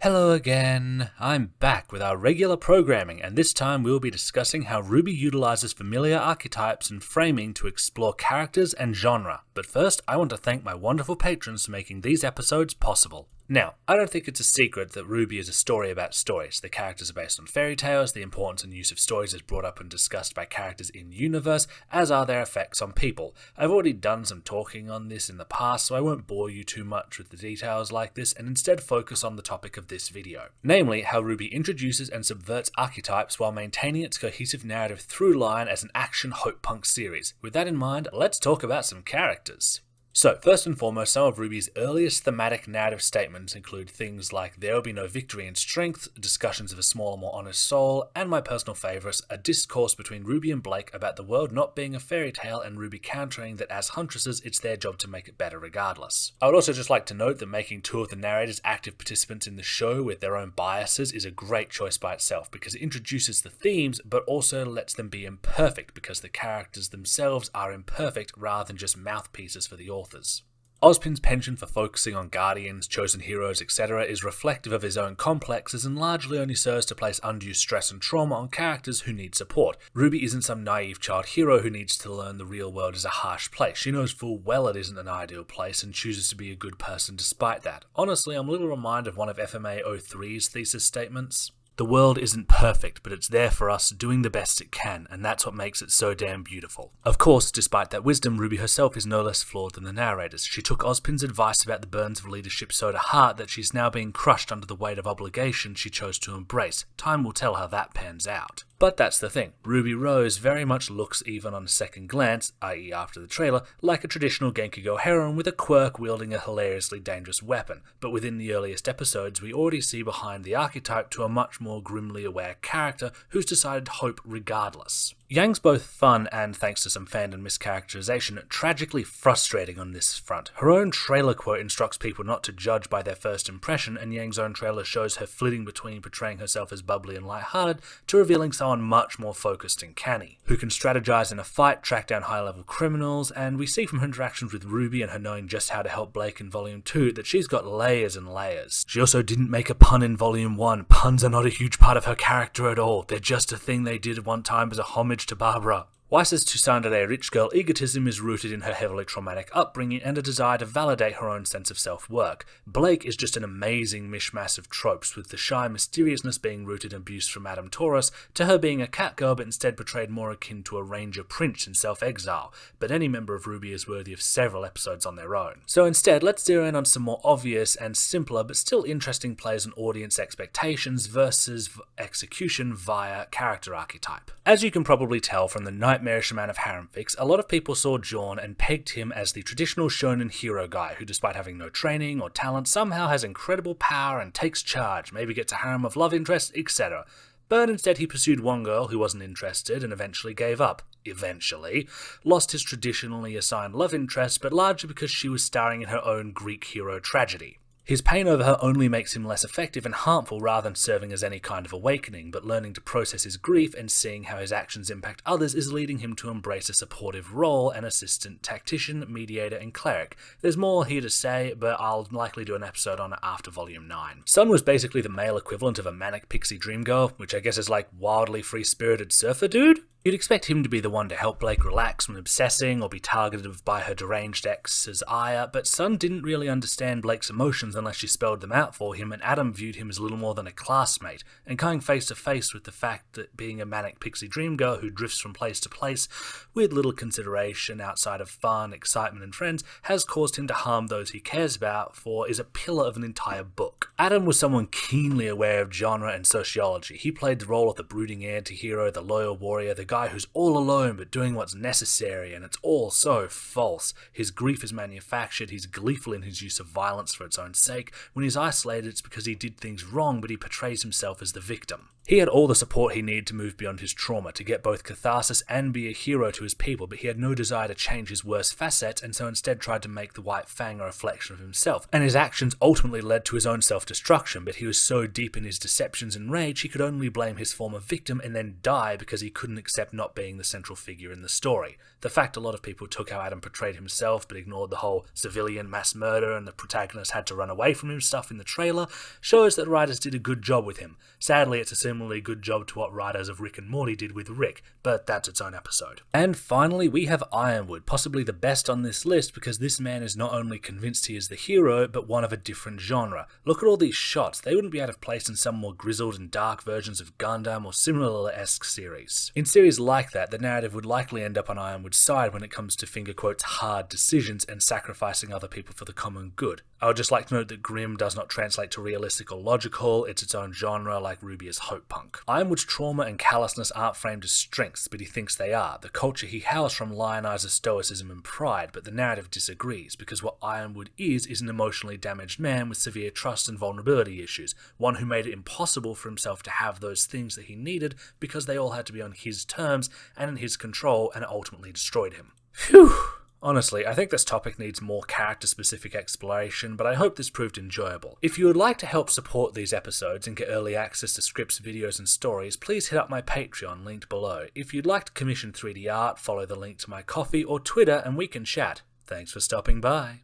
Hello again, I'm back with our regular programming, and this time we'll be discussing how RWBY utilizes familiar archetypes and framing to explore characters and genre. But first, I want to thank my wonderful patrons for making these episodes possible. Now, I don't think it's a secret that RWBY is a story about stories. The characters are based on fairy tales, the importance and use of stories is brought up and discussed by characters in universe, as are their effects on people. I've already done some talking on this in the past, so I won't bore you too much with the details like this, and instead focus on the topic of this video. Namely, how RWBY introduces and subverts archetypes while maintaining its cohesive narrative through line as an action hope punk series. With that in mind, let's talk about some characters. So, first and foremost, some of RWBY's earliest thematic narrative statements include things like there will be no victory in strength, discussions of a smaller, more honest soul, and my personal favourites, a discourse between Ruby and Blake about the world not being a fairy tale and Ruby countering that as huntresses it's their job to make it better regardless. I would also just like to note that making two of the narrators active participants in the show with their own biases is a great choice by itself because it introduces the themes but also lets them be imperfect because the characters themselves are imperfect rather than just mouthpieces for the authors. Ozpin's penchant for focusing on guardians, chosen heroes, etc. is reflective of his own complexes and largely only serves to place undue stress and trauma on characters who need support. RWBY isn't some naive child hero who needs to learn the real world is a harsh place. She knows full well it isn't an ideal place and chooses to be a good person despite that. Honestly, I'm a little reminded of one of FMA 03's thesis statements. The world isn't perfect, but it's there for us, doing the best it can, and that's what makes it so damn beautiful. Of course, despite that wisdom, RWBY herself is no less flawed than the narrators. She took Ozpin's advice about the burdens of leadership so to heart that she's now being crushed under the weight of obligation she chose to embrace. Time will tell how that pans out. But that's the thing, Ruby Rose very much looks, even on a second glance, i.e. after the trailer, like a traditional Genkigo heroine with a quirk wielding a hilariously dangerous weapon, but within the earliest episodes we already see behind the archetype to a much more grimly aware character who's decided to hope regardless. Yang's both fun and, thanks to some fandom mischaracterization, tragically frustrating on this front. Her own trailer quote instructs people not to judge by their first impression, and Yang's own trailer shows her flitting between portraying herself as bubbly and lighthearted to revealing someone much more focused and canny, who can strategize in a fight, track down high-level criminals, and we see from her interactions with RWBY and her knowing just how to help Blake in Volume 2 that she's got layers and layers. She also didn't make a pun in Volume 1. Puns are not a huge part of her character at all. They're just a thing they did at one time as a homage to Barbara. Weiss's tsundere rich girl egotism is rooted in her heavily traumatic upbringing and a desire to validate her own sense of self-work. Blake is just an amazing mishmash of tropes, with the shy mysteriousness being rooted in abuse from Madame Taurus, to her being a catgirl but instead portrayed more akin to a ranger prince in self-exile, but any member of RWBY is worthy of several episodes on their own. So instead, let's zero in on some more obvious and simpler but still interesting plays on audience expectations versus execution via character archetype. As you can probably tell from the nightmarish amount of harem fics, a lot of people saw Jawn and pegged him as the traditional shonen hero guy who, despite having no training or talent, somehow has incredible power and takes charge, maybe gets a harem of love interests, etc. But instead he pursued one girl who wasn't interested and eventually gave up. Eventually. Lost his traditionally assigned love interest, but largely because she was starring in her own Greek hero tragedy. His pain over her only makes him less effective and harmful rather than serving as any kind of awakening, but learning to process his grief and seeing how his actions impact others is leading him to embrace a supportive role, an assistant, tactician, mediator, and cleric. There's more here to say, but I'll likely do an episode on it after Volume 9. Sun was basically the male equivalent of a manic pixie dream girl, which I guess is like wildly free-spirited surfer dude? You'd expect him to be the one to help Blake relax from obsessing or be targeted by her deranged ex's ire, but Sun didn't really understand Blake's emotions unless she spelled them out for him, and Adam viewed him as little more than a classmate, and coming face to face with the fact that being a manic pixie dream girl who drifts from place to place with little consideration outside of fun, excitement, and friends has caused him to harm those he cares about for is a pillar of an entire book. Adam was someone keenly aware of genre and sociology. He played the role of the brooding anti-hero, the loyal warrior, the guy who's all alone but doing what's necessary, and it's all so false. His grief is manufactured, he's gleeful in his use of violence for its own sake. When he's isolated, it's because he did things wrong, but he portrays himself as the victim. He had all the support he needed to move beyond his trauma, to get both catharsis and be a hero to his people, but he had no desire to change his worst facets, and so instead tried to make the White Fang a reflection of himself. And his actions ultimately led to his own self-destruction, but he was so deep in his deceptions and rage he could only blame his former victim and then die because he couldn't accept except not being the central figure in the story. The fact a lot of people took how Adam portrayed himself but ignored the whole civilian mass murder and the protagonist had to run away from him stuff in the trailer shows that writers did a good job with him. Sadly, it's a similarly good job to what writers of Rick and Morty did with Rick, but that's its own episode. And finally, we have Ironwood, possibly the best on this list because this man is not only convinced he is the hero, but one of a different genre. Look at all these shots, they wouldn't be out of place in some more grizzled and dark versions of Gundam or similar-esque series. In series like that, the narrative would likely end up on Ironwood's side when it comes to finger quotes hard decisions and sacrificing other people for the common good. I would just like to note that grim does not translate to realistic or logical, it's its own genre like RWBY is hope punk. Ironwood's trauma and callousness aren't framed as strengths, but he thinks they are. The culture he hails from lionizes stoicism and pride, but the narrative disagrees, because what Ironwood is an emotionally damaged man with severe trust and vulnerability issues, one who made it impossible for himself to have those things that he needed because they all had to be on his terms and in his control, and it ultimately destroyed him. Phew! Honestly, I think this topic needs more character-specific exploration, but I hope this proved enjoyable. If you would like to help support these episodes and get early access to scripts, videos, and stories, please hit up my Patreon linked below. If you'd like to commission 3D art, follow the link to my Ko-fi or Twitter and we can chat. Thanks for stopping by.